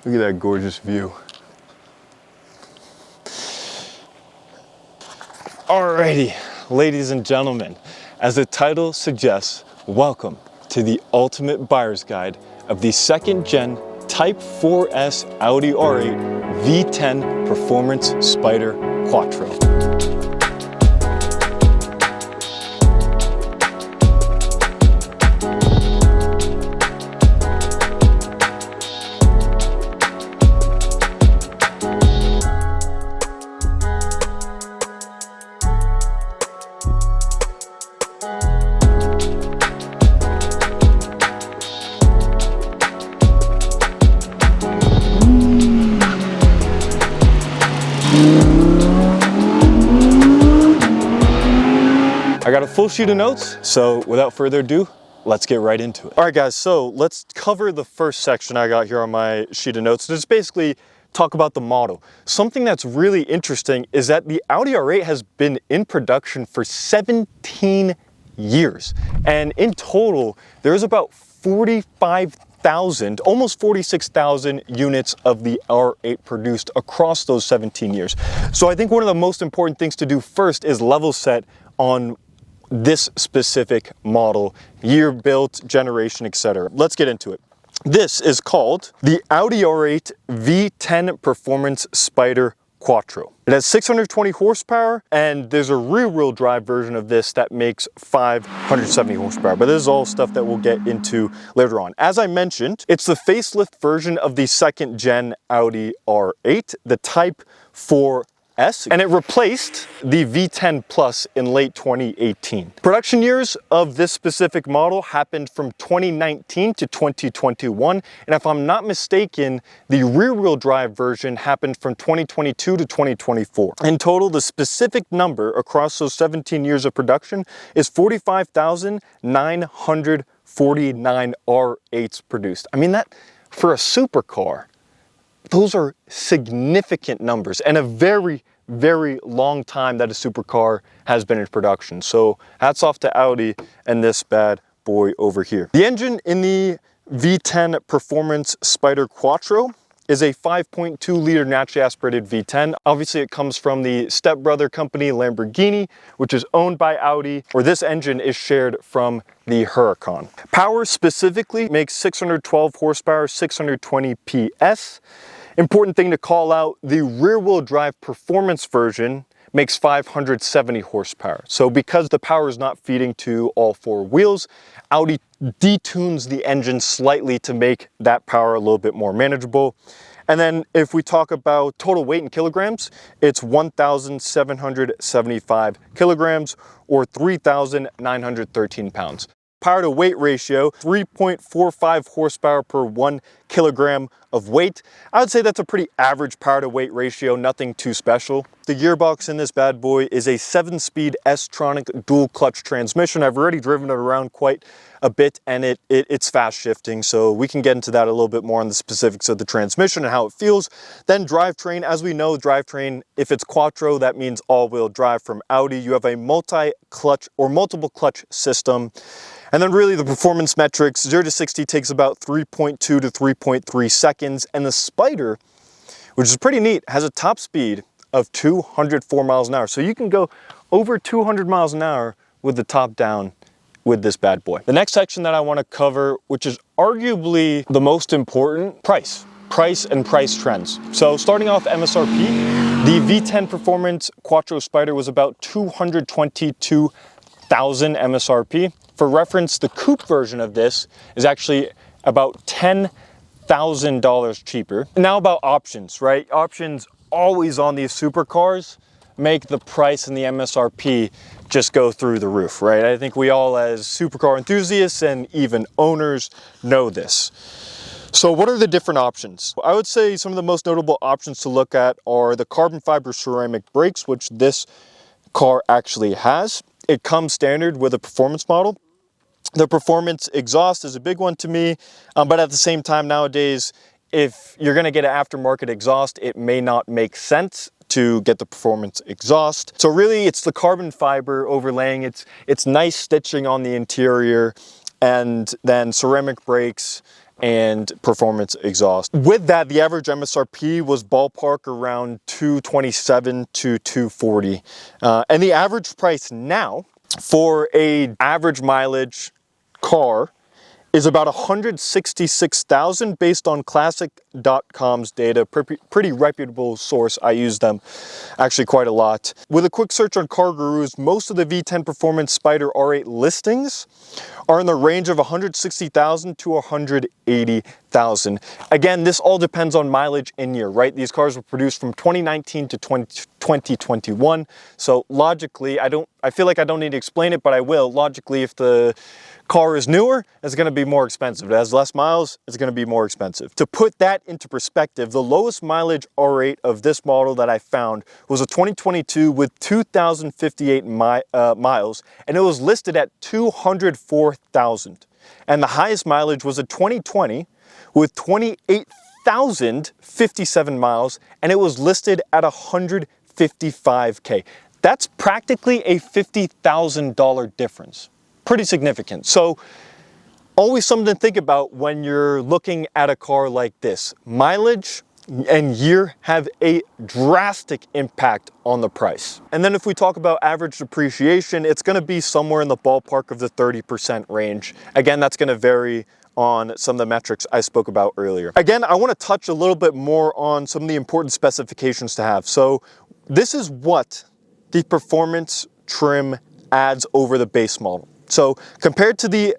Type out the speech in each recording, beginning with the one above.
Look at that gorgeous view. Alrighty, ladies and gentlemen, as the title suggests, welcome to the ultimate buyer's guide of the second gen Type 4S Audi R8 V10 Performance Spyder Quattro. I got a full sheet of notes, so without further ado, let's get right into it. All right guys, so let's cover the first section I got here on my sheet of notes. Just basically talk about the model. Something that's really interesting is that the Audi R8 has been in production for 17 years. And in total, there's about 45,000, almost 46,000 units of the R8 produced across those 17 years. So I think one of the most important things to do first is level set on this specific model, year built, generation, etc. Let's get into it. This is called the Audi R8 V10 Performance Spyder Quattro. It has 620 horsepower, and there's a rear-wheel drive version of this that makes 570 horsepower, but this is all stuff that we'll get into later on. As I mentioned, it's the facelift version of the second gen Audi R8, the Type 4S, and it replaced the V10 Plus in late 2018. Production years of this specific model happened from 2019 to 2021, and if I'm not mistaken, the rear-wheel drive version happened from 2022 to 2024. In total, the specific number across those 17 years of production is 45,949 R8s produced. I mean, that, for a supercar, those are significant numbers and a very, very long time that a supercar has been in production. So hats off to Audi and this bad boy over here. The engine in the V10 Performance Spyder Quattro is a 5.2 liter naturally aspirated V10. Obviously it comes from the stepbrother company Lamborghini, which is owned by Audi, or this engine is shared from the Huracan. Power specifically makes 612 horsepower, 620 PS. Important thing to call out, the rear-wheel drive performance version makes 570 horsepower. So because the power is not feeding to all four wheels, Audi detunes the engine slightly to make that power a little bit more manageable. And then if we talk about total weight in kilograms, it's 1,775 kilograms or 3,913 pounds. Power to weight ratio, 3.45 horsepower per 1 kilogram of weight. I would say that's a pretty average power to weight ratio, nothing too special. The gearbox in this bad boy is a 7-speed S-tronic dual clutch transmission. I've already driven it around quite a bit, and it's fast shifting, so we can get into that a little bit more on the specifics of the transmission and how it feels. Then drivetrain, as we know, drivetrain, if it's Quattro, that means all-wheel drive from Audi. You have a multi-clutch or multiple clutch system. And then really the performance metrics, 0 to 60 takes about 3.2 to 3.3 seconds. And the Spyder, which is pretty neat, has a top speed of 204 miles an hour. So you can go over 200 miles an hour with the top down with this bad boy. The next section that I want to cover, which is arguably the most important, price and price trends. So starting off MSRP, the V10 Performance Quattro Spyder was about 222,000 MSRP. For reference, the coupe version of this is actually about $10,000 cheaper. Now about options, right? Options always on these supercars make the price and the MSRP just go through the roof, right? I think we all as supercar enthusiasts and even owners know this. So what are the different options? I would say some of the most notable options to look at are the carbon fiber ceramic brakes, which this car actually has. It comes standard with a performance model. The performance exhaust is a big one to me, but at the same time nowadays, if you're gonna get an aftermarket exhaust, it may not make sense to get the performance exhaust. So really it's the carbon fiber overlaying, it's nice stitching on the interior, and then ceramic brakes and performance exhaust. With that, the average MSRP was ballpark around 227 to 240. And the average price now for a average mileage car is about 166,000 based on classic.com's data, pretty reputable source. I use them actually quite a lot. With a quick search on Car Gurus, most of the V10 Performance Spyder R8 listings are in the range of 160,000 to 180,000. Again, this all depends on mileage in year, right? These cars were produced from 2019 to 2021. So logically, I feel like I don't need to explain it, but I will. Logically, if the car is newer, it's going to be more expensive. If it has less miles, it's going to be more expensive. To put that into perspective, the lowest mileage R8 of this model that I found was a 2022 with 2,058 miles, and it was listed at 204,000. And the highest mileage was a 2020 with 28,057 miles, and it was listed at 155K. That's practically a $50,000 difference. Pretty significant. So always something to think about when you're looking at a car like this. Mileage and year have a drastic impact on the price. And then if we talk about average depreciation, it's going to be somewhere in the ballpark of the 30% range. Again, that's going to vary on some of the metrics I spoke about earlier. Again, I want to touch a little bit more on some of the important specifications to have. So this is what the performance trim adds over the base model. So compared to the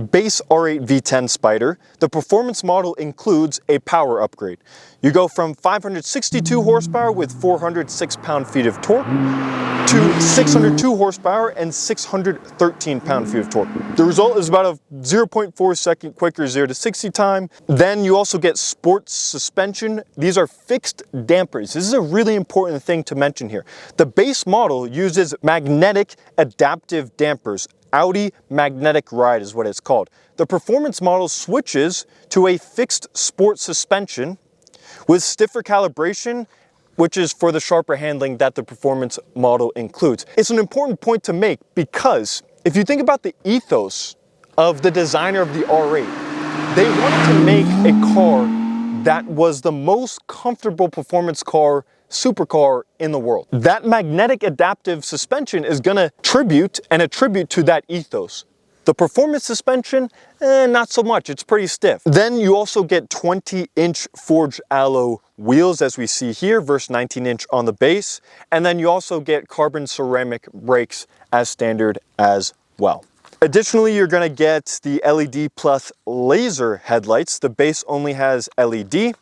base R8 V10 Spyder, the performance model includes a power upgrade. You go from 562 horsepower with 406 pound-feet of torque to 602 horsepower and 613 pound-feet of torque. The result is about a 0.4 second quicker 0 to 60 time. Then you also get sports suspension. These are fixed dampers. This is a really important thing to mention here. The base model uses magnetic adaptive dampers. Audi magnetic ride is what it's called. The performance model switches to a fixed sport suspension with stiffer calibration, which is for the sharper handling that the performance model includes. It's an important point to make because if you think about the ethos of the designer of the R8, they wanted to make a car that was the most comfortable performance car, supercar in the world. That magnetic adaptive suspension is going to attribute to that ethos. The performance suspension, not so much, it's pretty stiff. Then you also get 20-inch forged alloy wheels as we see here versus 19-inch on the base. And then you also get carbon ceramic brakes as standard as well. Additionally, you're going to get the LED plus laser headlights. The base only has LED.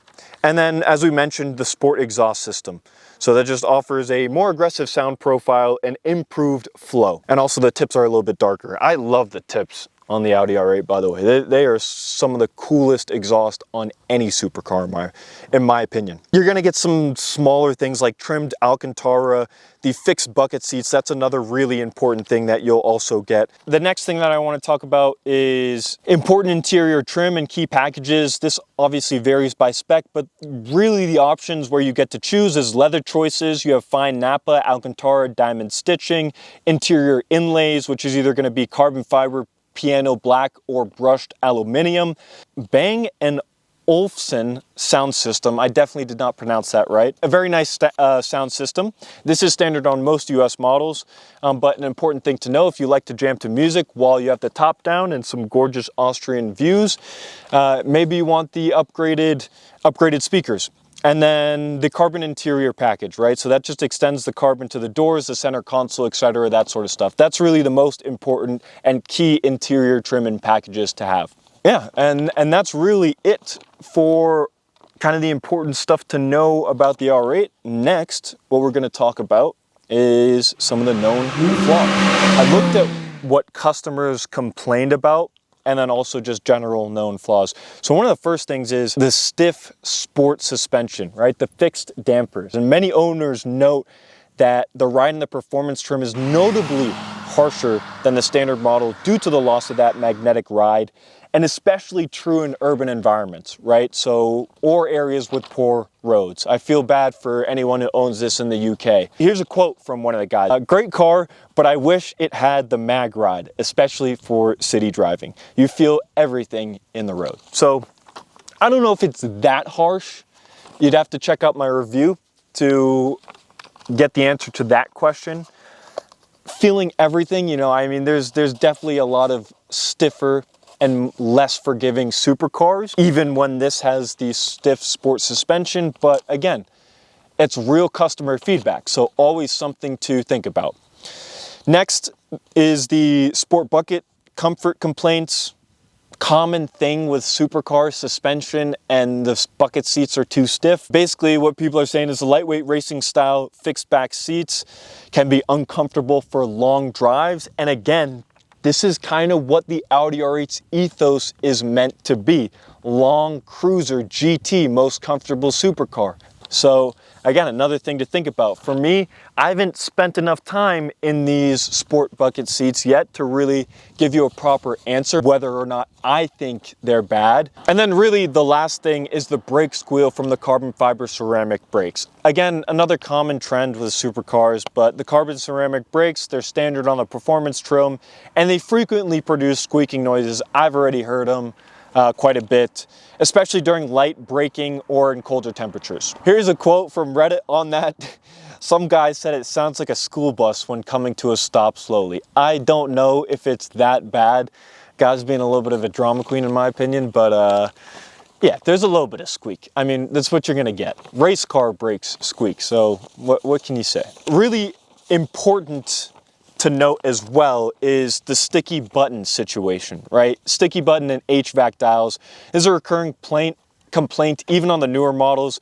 And then, as we mentioned, the sport exhaust system. So that just offers a more aggressive sound profile and improved flow. And also the tips are a little bit darker. I love the tips on the Audi R8, by the way. They are some of the coolest exhaust on any supercar, in my opinion. You're gonna get some smaller things like trimmed Alcantara, the fixed bucket seats. That's another really important thing that you'll also get. The next thing that I wanna talk about is important interior trim and key packages. This obviously varies by spec, but really the options where you get to choose is leather choices. You have fine Napa, Alcantara, diamond stitching, interior inlays, which is either gonna be carbon fiber, piano black, or brushed aluminum. Bang & Olufsen sound system. I definitely did not pronounce that right. A very nice sound system. This is standard on most US models, but an important thing to know if you like to jam to music while you have the top down and some gorgeous Austrian views, maybe you want the upgraded speakers. And then the carbon interior package, right? So that just extends the carbon to the doors, the center console, etc., that sort of stuff. That's really the most important and key interior trim and packages to have. Yeah, and that's really it for kind of the important stuff to know about the R8. Next, what we're going to talk about is some of the known flaws. I looked at what customers complained about and then also just general known flaws. So one of the first things is the stiff sport suspension, right? The fixed dampers. And many owners note that the ride in the performance trim is notably harsher than the standard model due to the loss of that magnetic ride, and especially true in urban environments, right? So, or areas with poor roads. I feel bad for anyone who owns this in the UK. Here's a quote from one of the guys. A great car, but I wish it had the mag ride, especially for city driving. You feel everything in the road. So I don't know if it's that harsh. You'd have to check out my review to get the answer to that question. Feeling everything, you know, I mean, there's definitely a lot of stiffer and less forgiving supercars, even when this has the stiff sport suspension. But again, it's real customer feedback, so always something to think about. Next is the sport bucket comfort complaints. Common thing with supercar suspension and the bucket seats are too stiff. Basically what people are saying is the lightweight racing style fixed back seats can be uncomfortable for long drives. And again, this is kind of what the Audi R8's ethos is meant to be. Long cruiser GT, most comfortable supercar. So again, another thing to think about. For me, I haven't spent enough time in these sport bucket seats yet to really give you a proper answer whether or not I think they're bad. And then really the last thing is the brake squeal from the carbon fiber ceramic brakes. Again, another common trend with supercars, but the carbon ceramic brakes, they're standard on the performance trim, and they frequently produce squeaking noises. I've already heard them quite a bit, especially during light braking or in colder temperatures. Here's a quote from Reddit on that. Some guy said it sounds like a school bus when coming to a stop slowly. I don't know if it's that bad. Guy's being a little bit of a drama queen in my opinion, but yeah, there's a little bit of squeak. I mean, that's what you're gonna get. Race car brakes squeak, so what can you say? Really important to note as well is the sticky button situation, right? Sticky button and HVAC dials is a recurring complaint even on the newer models,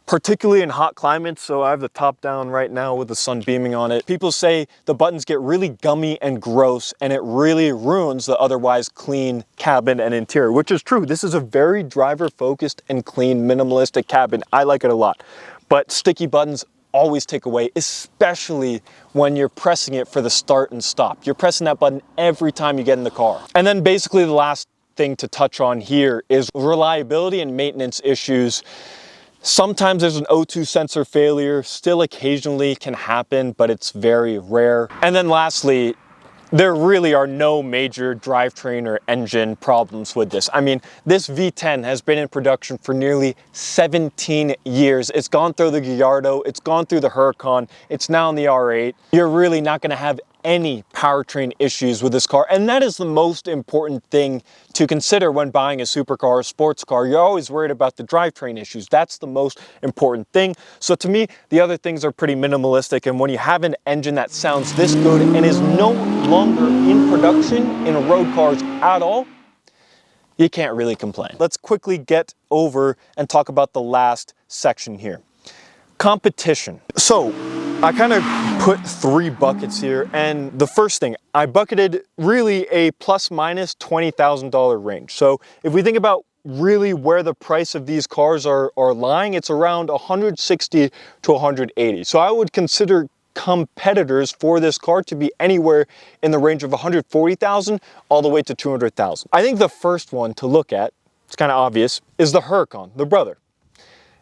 particularly in hot climates. So I have the top down right now with the sun beaming on it. People say the buttons get really gummy and gross and it really ruins the otherwise clean cabin and interior, which is true. This is a very driver focused and clean minimalistic cabin. I like it a lot, but sticky buttons always take away, especially when you're pressing it for the start and stop. You're pressing that button every time you get in the car. And then basically the last thing to touch on here is reliability and maintenance issues. Sometimes there's an O2 sensor failure, still occasionally can happen, but it's very rare. And then lastly, there really are no major drivetrain or engine problems with this. I mean, this V10 has been in production for nearly 17 years. It's gone through the Gallardo, it's gone through the Huracan, it's now in the R8. You're really not gonna have any powertrain issues with this car, and that is the most important thing to consider when buying a supercar or sports car. You're always worried about the drivetrain issues. That's the most important thing. So to me, the other things are pretty minimalistic, and when you have an engine that sounds this good and is no longer in production in road cars at all, you can't really complain. Let's quickly get over and talk about the last section here. Competition. So I kind of put 3 buckets here, and the first thing, I bucketed really a plus minus $20,000 range. So if we think about really where the price of these cars are lying, it's around 160 to 180. So I would consider competitors for this car to be anywhere in the range of 140,000 all the way to 200,000. I think the first one to look at, it's kind of obvious, is the Huracan, the brother.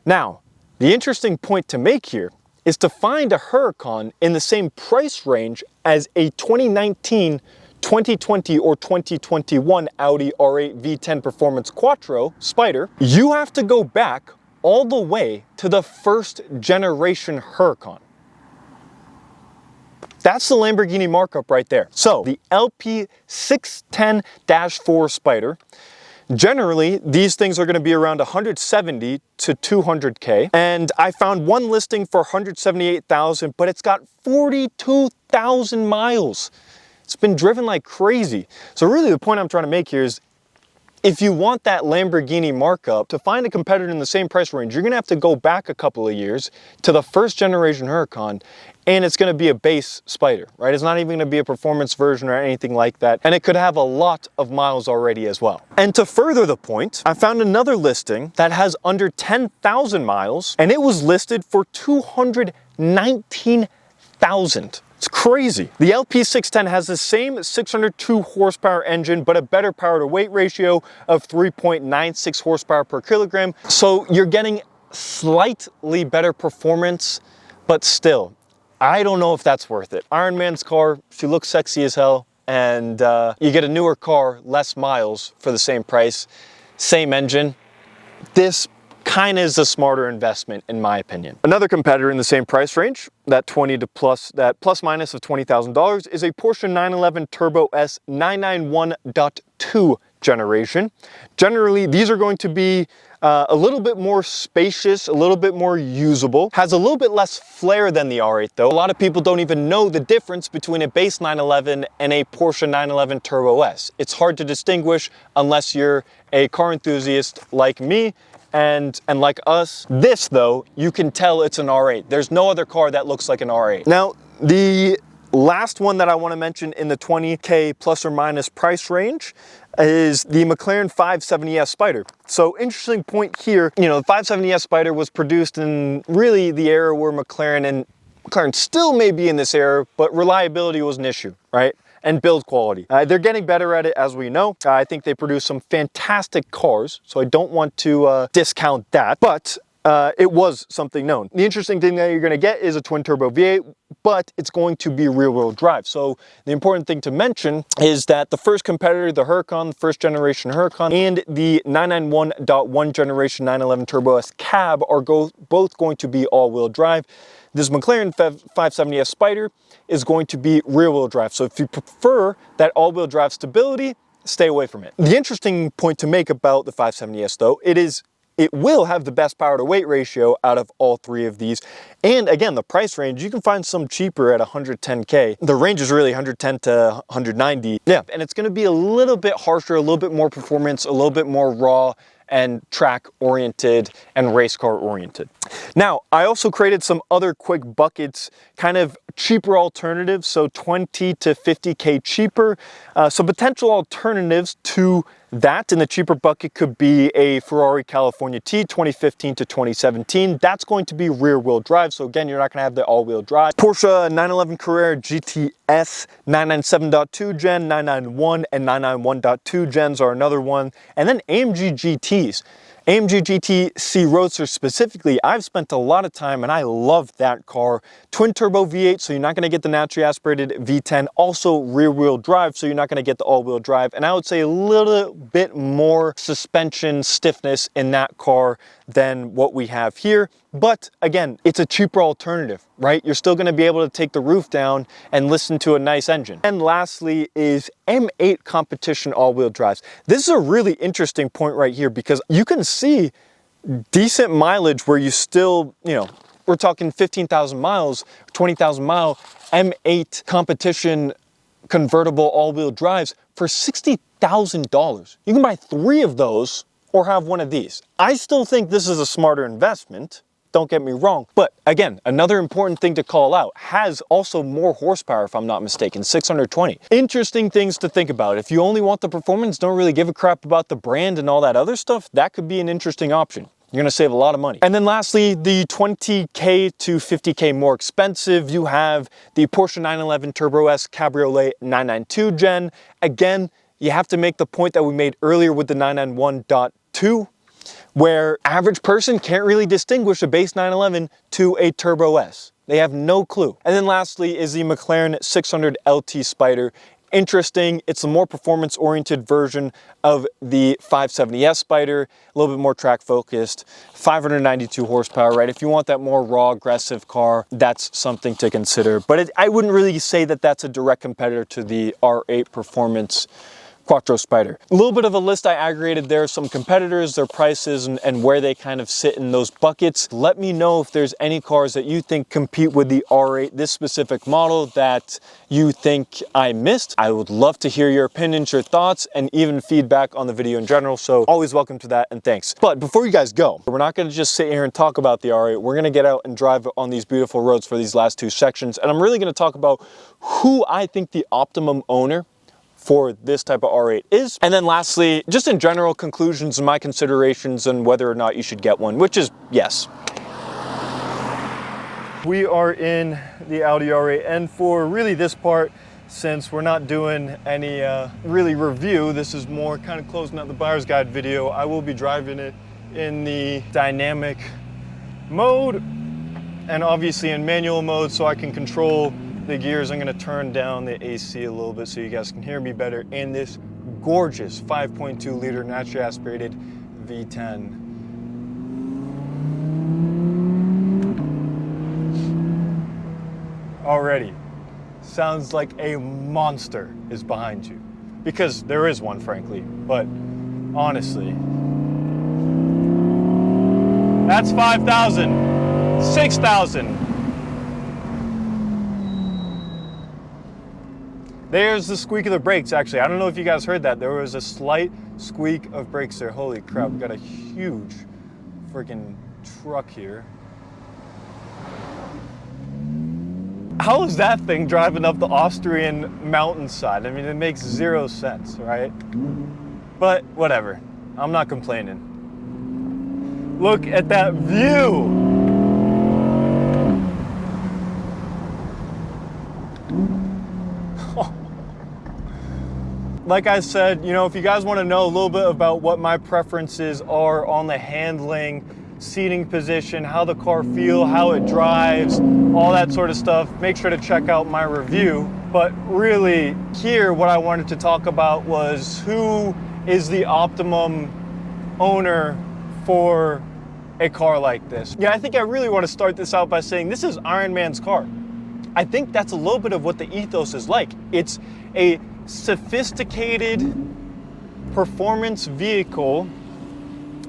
Now, the interesting point to make here is to find a Huracan in the same price range as a 2019, 2020, or 2021 Audi R8 V10 Performance Quattro Spyder. You have to go back all the way to the first generation Huracan. That's the Lamborghini markup right there. So the LP610-4 Spyder, generally, these things are going to be around 170 to 200K. And I found one listing for 178,000, but it's got 42,000 miles. It's been driven like crazy. So really the point I'm trying to make here is if you want that Lamborghini markup, to find a competitor in the same price range, you're going to have to go back a couple of years to the first generation Huracan, and it's going to be a base Spyder, right? It's not even going to be a performance version or anything like that, and it could have a lot of miles already as well. And to further the point, I found another listing that has under 10,000 miles, and it was listed for 219,000. It's crazy. The LP610 has the same 602 horsepower engine, but a better power to weight ratio of 3.96 horsepower per kilogram. So you're getting slightly better performance, but still, I don't know if that's worth it. Iron Man's car, she looks sexy as hell, and you get a newer car, less miles for the same price, same engine. this kind of is a smarter investment in my opinion. Another competitor in the same price range, that plus minus of $20,000, is a Porsche 911 Turbo S 991.2 generation. Generally, these are going to be a little bit more spacious, a little bit more usable. Has a little bit less flair than the R8 though. A lot of people don't even know the difference between a base 911 and a Porsche 911 Turbo S. It's hard to distinguish unless you're a car enthusiast like me and like us. This though, you can tell it's an R8. There's no other car that looks like an R8. Now, the last one that I want to mention in the 20K plus or minus price range is the McLaren 570S Spyder. So interesting point here, you know, the 570S Spyder was produced in really the era where McLaren still may be in this era, but reliability was an issue, right? And build quality. They're getting better at it, as we know. I think they produce some fantastic cars, so I don't want to discount that, but it was something known. The interesting thing that you're gonna get is a twin turbo V8, but it's going to be rear wheel drive. So the important thing to mention is that the first competitor, the Huracan, the first generation Huracan, and the 991.1 generation 911 Turbo S cab are both going to be all wheel drive. This McLaren 570S Spyder is going to be rear wheel drive. So if you prefer that all wheel drive stability, stay away from it. The interesting point to make about the 570S though, it will have the best power to weight ratio out of all three of these. And again, the price range, you can find some cheaper at 110K. The range is really 110 to 190. Yeah, and it's gonna be a little bit harsher, a little bit more performance, a little bit more raw and track oriented and race car oriented. Now, I also created some other quick buckets, kind of cheaper alternatives, so 20 to 50K cheaper. So potential alternatives to that in the cheaper bucket could be a Ferrari California T 2015 to 2017. That's going to be rear wheel drive. So again, you're not gonna have the all wheel drive. Porsche 911 Carrera GTS 997.2 gen, 991 and 991.2 gens are another one. And then AMG GTs. AMG GT C Roadster specifically, I've spent a lot of time and I love that car. Twin turbo V8, so you're not gonna get the naturally aspirated V10. Also rear wheel drive, so you're not gonna get the all wheel drive. And I would say a little bit more suspension stiffness in that car than what we have here. But again, it's a cheaper alternative, right? You're still gonna be able to take the roof down and listen to a nice engine. And lastly is M8 competition all-wheel drives. This is a really interesting point right here because you can see decent mileage where you still, you know, we're talking 15,000 miles, 20,000 mile M8 competition convertible all-wheel drives for $60,000. You can buy 3 of those or have one of these. I still think this is a smarter investment. Don't get me wrong. But again, another important thing to call out, has also more horsepower if I'm not mistaken, 620. Interesting things to think about. If you only want the performance, don't really give a crap about the brand and all that other stuff, that could be an interesting option. You're gonna save a lot of money. And then lastly, the 20K to 50K more expensive, you have the Porsche 911 Turbo S Cabriolet 992 gen. Again, you have to make the point that we made earlier with the 991.2, where average person can't really distinguish a base 911 to a Turbo S. They have no clue. And then lastly is the McLaren 600 LT Spyder. Interesting, it's a more performance-oriented version of the 570S Spyder, a little bit more track focused, 592 horsepower, right? If you want that more raw, aggressive car, that's something to consider. But I wouldn't really say that that's a direct competitor to the R8 Performance Quattro Spyder. A little bit of a list I aggregated there, some competitors, their prices, and where they kind of sit in those buckets. Let me know if there's any cars that you think compete with the R8, this specific model, that you think I missed. I would love to hear your opinions, your thoughts, and even feedback on the video in general, so always welcome to that, and thanks. But before you guys go, we're not gonna just sit here and talk about the R8, we're gonna get out and drive on these beautiful roads for these last 2 sections, and I'm really gonna talk about who I think the optimum owner for this type of R8 is. And then lastly, just in general, conclusions and my considerations on whether or not you should get one, which is yes. We are in the Audi R8, and for really this part, since we're not doing any really review, this is more kind of closing out the buyer's guide video, I will be driving it in the dynamic mode and obviously in manual mode so I can control the gears. I'm gonna turn down the AC a little bit so you guys can hear me better in this gorgeous 5.2 liter naturally aspirated V10. already sounds like a monster is behind you. Because there is one, frankly, but honestly. That's 5,000, 6,000. There's the squeak of the brakes, actually. I don't know if you guys heard that. There was a slight squeak of brakes there. Holy crap, we got a huge freaking truck here. How is that thing driving up the Austrian mountainside? I mean, it makes zero sense, right? But whatever, I'm not complaining. Look at that view. Like I said, you know, if you guys want to know a little bit about what my preferences are on the handling, seating position, how the car feels, how it drives, all that sort of stuff, make sure to check out my review. But really, here what I wanted to talk about was who is the optimum owner for a car like this. Yeah, I think I really want to start this out by saying this is Iron Man's car. I think that's a little bit of what the ethos is like. It's a sophisticated performance vehicle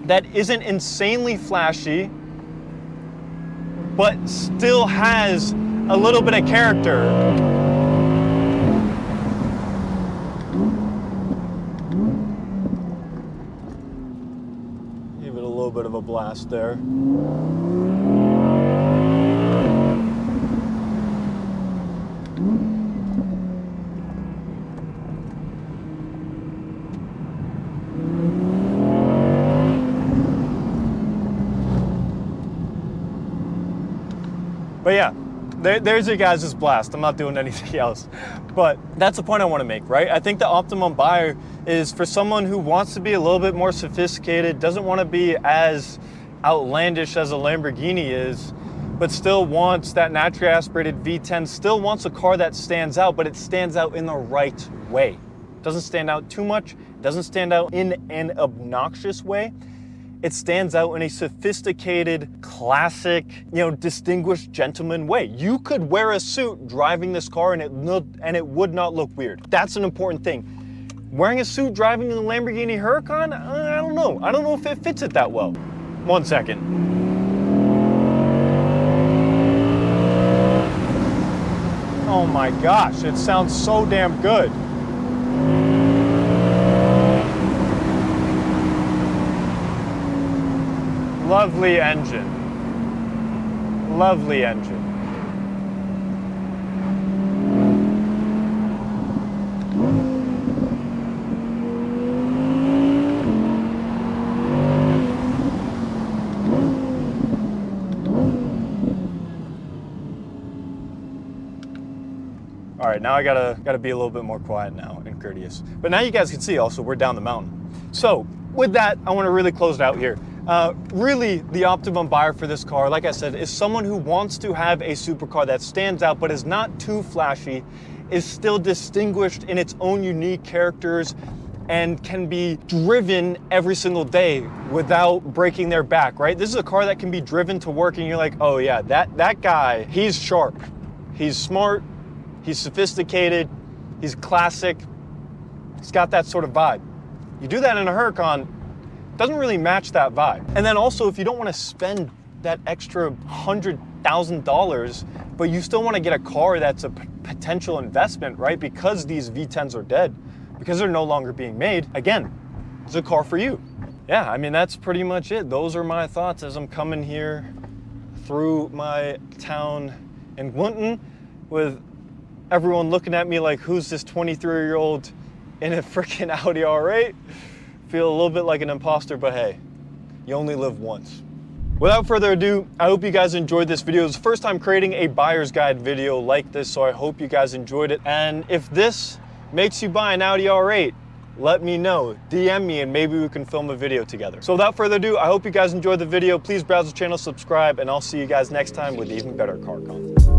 that isn't insanely flashy, but still has a little bit of character. Give it a little bit of a blast there. But yeah, there's your guys' blast. I'm not doing anything else. But that's the point I want to make, right? I think the optimum buyer is for someone who wants to be a little bit more sophisticated, doesn't want to be as outlandish as a Lamborghini is, but still wants that naturally aspirated V10, still wants a car that stands out, but it stands out in the right way. Doesn't stand out too much, doesn't stand out in an obnoxious way. It stands out in a sophisticated, classic, you know, distinguished gentleman way. You could wear a suit driving this car and it would not look weird. That's an important thing. Wearing a suit driving in the Lamborghini Huracan, I don't know. I don't know if it fits it that well. 1 second. Oh my gosh, it sounds so damn good. Lovely engine. Lovely engine. All right, now I gotta be a little bit more quiet now and courteous. But now you guys can see also we're down the mountain. So with that, I want to really close it out here. Really, the optimum buyer for this car, like I said, is someone who wants to have a supercar that stands out but is not too flashy, is still distinguished in its own unique characters, and can be driven every single day without breaking their back, right? This is a car that can be driven to work and you're like, oh yeah, that guy, he's sharp, he's smart, he's sophisticated, he's classic, he's got that sort of vibe. You do that in a Huracan, doesn't really match that vibe. And then also, if you don't want to spend that extra $100,000, but you still want to get a car that's a potential investment, right? Because these V10s are dead, because they're no longer being made, again, it's a car for you. Yeah, I mean, that's pretty much it. Those are my thoughts as I'm coming here through my town in Glunton with everyone looking at me like, who's this 23-year-old in a freaking Audi R8? Feel a little bit like an imposter, but hey, you only live once. Without further ado, I hope you guys enjoyed this video. It's the first time creating a buyer's guide video like this, so I hope you guys enjoyed it. And if this makes you buy an Audi R8, let me know. DM me and maybe we can film a video together. So without further ado, I hope you guys enjoyed the video. Please browse the channel, subscribe, and I'll see you guys next time with even better car content.